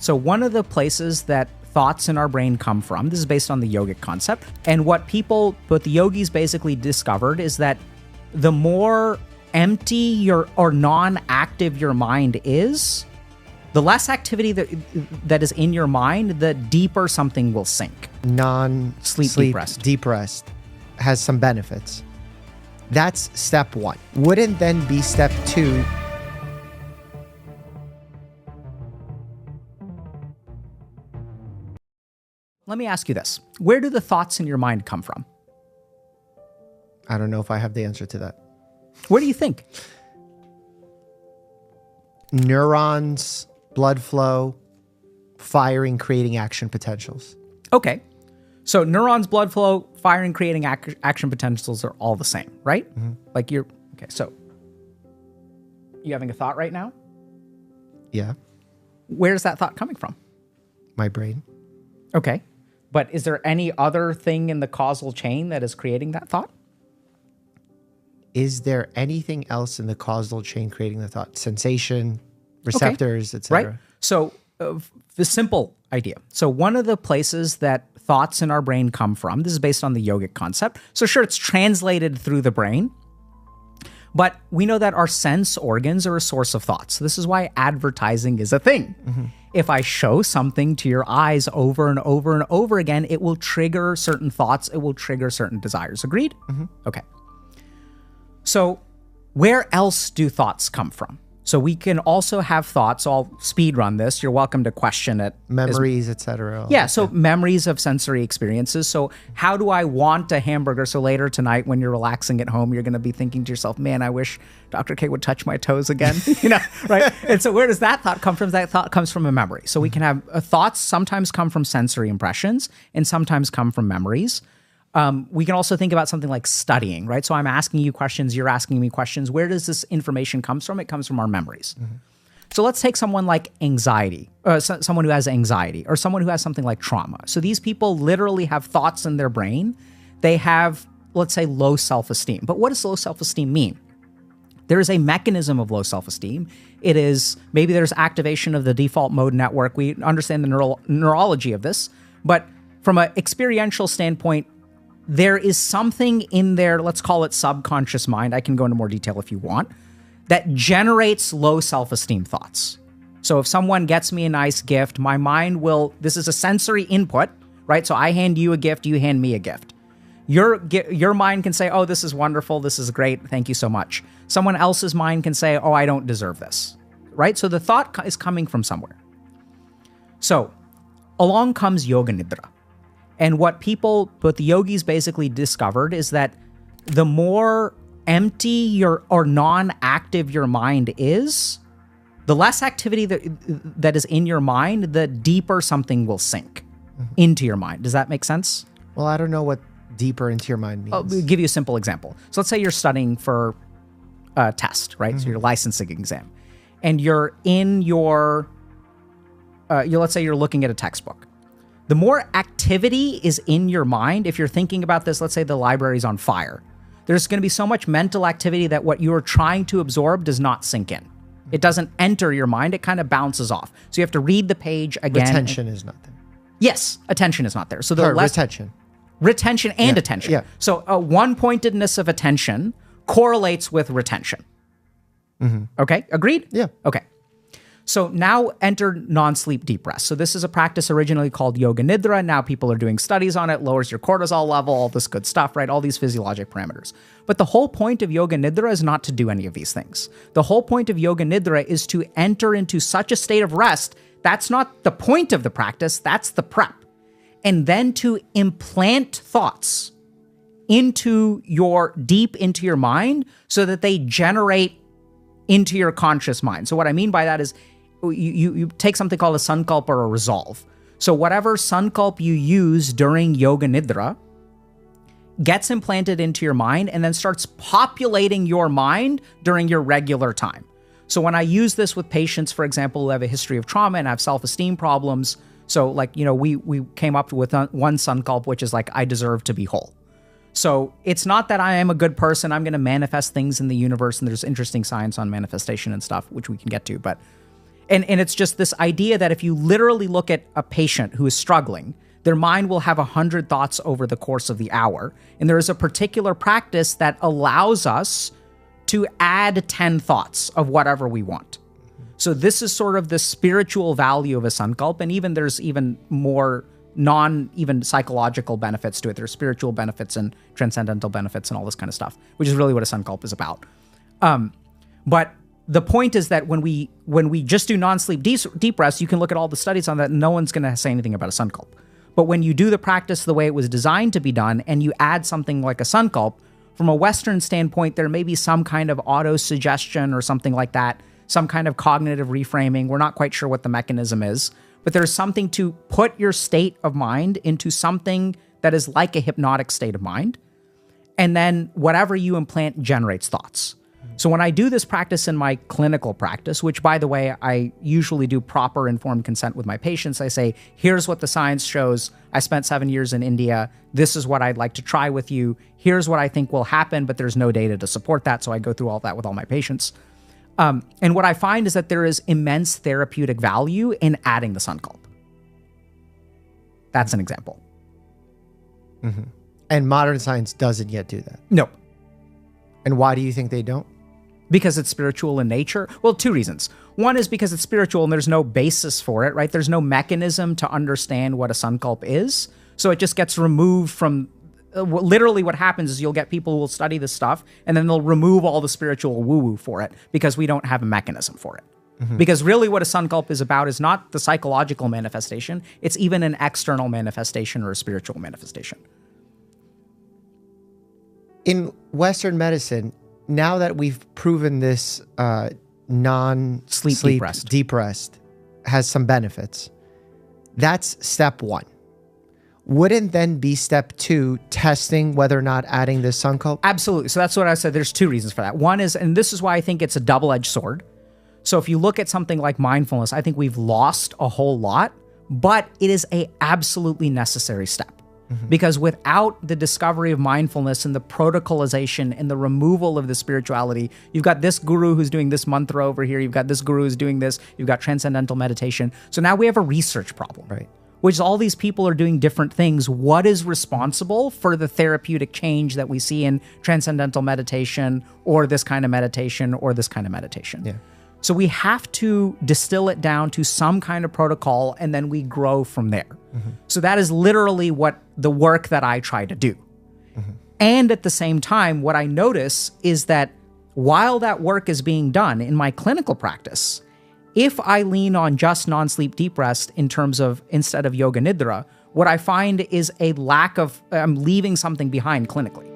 So one of the places that thoughts in our brain come from, this is based on the yogic concept, and what the yogis basically discovered is that the more empty or non-active your mind is, the less activity that is in your mind, the deeper something will sink. Non-sleep deep rest has some benefits. That's step one. Wouldn't then be step two? Let me ask you this. Where do the thoughts in your mind come from? I don't know if I have the answer to that. Where do you think? Neurons, blood flow, firing, creating action potentials. Okay. So neurons, blood flow, firing, creating action potentials are all the same, right? Mm-hmm. Okay, so you having a thought right now? Yeah. Where's that thought coming from? My brain. Okay. But is there any other thing in the causal chain that is creating that thought? Is there anything else in the causal chain creating the thought? Sensation, receptors, etc. Right. So the simple idea. So one of the places that thoughts in our brain come from, this is based on the yogic concept. So sure, it's translated through the brain, but we know that our sense organs are a source of thoughts. So this is why advertising is a thing. Mm-hmm. If I show something to your eyes over and over and over again, it will trigger certain thoughts. It will trigger certain desires. Agreed? Mm-hmm. Okay. So where else do thoughts come from? So we can also have thoughts. I'll speed run this. You're welcome to question it. Memories, etc. Yeah, so memories of sensory experiences. So how do I want a hamburger? So later tonight when you're relaxing at home, you're going to be thinking to yourself, man, I wish Dr. K would touch my toes again, right? And so where does that thought come from? That thought comes from a memory. So we can have thoughts sometimes come from sensory impressions and sometimes come from memories. We can also think about something like studying, right? So I'm asking you questions, you're asking me questions. Where does this information come from? It comes from our memories. Mm-hmm. So let's take someone like anxiety, someone who has anxiety, or someone who has something like trauma. So these people literally have thoughts in their brain. They have, let's say, low self-esteem. But what does low self-esteem mean? There is a mechanism of low self-esteem. It is, maybe there's activation of the default mode network. We understand the neurology of this. But from an experiential standpoint, there is something in their, let's call it subconscious mind, I can go into more detail if you want, that generates low self-esteem thoughts. So if someone gets me a nice gift, my mind will, this is a sensory input, right? So I hand you a gift, you hand me a gift. Your mind can say, oh, this is wonderful, this is great, thank you so much. Someone else's mind can say, oh, I don't deserve this, right? So the thought is coming from somewhere. So along comes Yoga Nidra. And what the yogis basically discovered is that the more empty or non-active your mind is, the less activity that is in your mind, the deeper something will sink into your mind. Does that make sense? Well, I don't know what deeper into your mind means. I'll give you a simple example. So let's say you're studying for a test, right? Mm-hmm. So your licensing exam. And you're in let's say you're looking at a textbook. The more activity is in your mind, if you're thinking about this, let's say the library's on fire, there's going to be so much mental activity that what you are trying to absorb does not sink in. It doesn't enter your mind. It kind of bounces off. So you have to read the page again. Retention is not there. Yes, attention is not there. So retention and attention. Yeah. So one-pointedness of attention correlates with retention. Mm-hmm. Okay, agreed? Yeah. Okay. So now enter non-sleep deep rest. So this is a practice originally called Yoga Nidra. Now people are doing studies on it, lowers your cortisol level, all this good stuff, right? All these physiologic parameters. But the whole point of Yoga Nidra is not to do any of these things. The whole point of Yoga Nidra is to enter into such a state of rest. That's not the point of the practice, that's the prep. And then to implant thoughts deep into your mind so that they generate into your conscious mind. So what I mean by that is you take something called a sankalpa or a resolve. So whatever sankalp you use during Yoga Nidra gets implanted into your mind and then starts populating your mind during your regular time. So when I use this with patients, for example, who have a history of trauma and have self-esteem problems, so we came up with one sankalp, which is like, I deserve to be whole. So it's not that I am a good person, I'm going to manifest things in the universe, and there's interesting science on manifestation and stuff, which we can get to, but And it's just this idea that if you literally look at a patient who is struggling, their mind will have 100 thoughts over the course of the hour. And there is a particular practice that allows us to add 10 thoughts of whatever we want. So this is sort of the spiritual value of a sankalpa, and even there's even more even psychological benefits to it. There's spiritual benefits and transcendental benefits and all this kind of stuff, which is really what a sankalpa is about. But the point is that when we just do non-sleep deep breaths, you can look at all the studies on that, and no one's going to say anything about a sankalpa. But when you do the practice the way it was designed to be done, and you add something like a sankalpa, from a Western standpoint, there may be some kind of auto-suggestion or something like that, some kind of cognitive reframing. We're not quite sure what the mechanism is, but there's something to put your state of mind into something that is like a hypnotic state of mind. And then whatever you implant generates thoughts. So when I do this practice in my clinical practice, which by the way, I usually do proper informed consent with my patients, I say, here's what the science shows. I spent 7 years in India. This is what I'd like to try with you. Here's what I think will happen, but there's no data to support that. So I go through all that with all my patients. And what I find is that there is immense therapeutic value in adding the sankalpa. That's an example. Mm-hmm. And modern science doesn't yet do that. Nope. And why do you think they don't? Because it's spiritual in nature? Well, two reasons. One is because it's spiritual and there's no basis for it, right? There's no mechanism to understand what a sankalpa is. So it just gets removed from, literally what happens is you'll get people who will study this stuff and then they'll remove all the spiritual woo-woo for it because we don't have a mechanism for it. Mm-hmm. Because really what a sankalpa is about is not the psychological manifestation, it's even an external manifestation or a spiritual manifestation. In Western medicine, now that we've proven this non-sleep deep rest has some benefits, that's step one. Wouldn't then be step two testing whether or not adding this sankalpa? Absolutely. So that's what I said. There's two reasons for that. One is, and this is why I think it's a double-edged sword. So if you look at something like mindfulness, I think we've lost a whole lot, but it is a absolutely necessary step. Mm-hmm. Because without the discovery of mindfulness and the protocolization and the removal of the spirituality, you've got this guru who's doing this mantra over here, you've got this guru who's doing this, you've got transcendental meditation. So now we have a research problem, right? Which is all these people are doing different things. What is responsible for the therapeutic change that we see in transcendental meditation or this kind of meditation or this kind of meditation? Yeah. So we have to distill it down to some kind of protocol and then we grow from there. Mm-hmm. So that is literally what the work that I try to do. Mm-hmm. And at the same time, what I notice is that while that work is being done in my clinical practice, if I lean on just non-sleep deep rest in terms of instead of yoga nidra, what I find is a lack of, I'm leaving something behind clinically.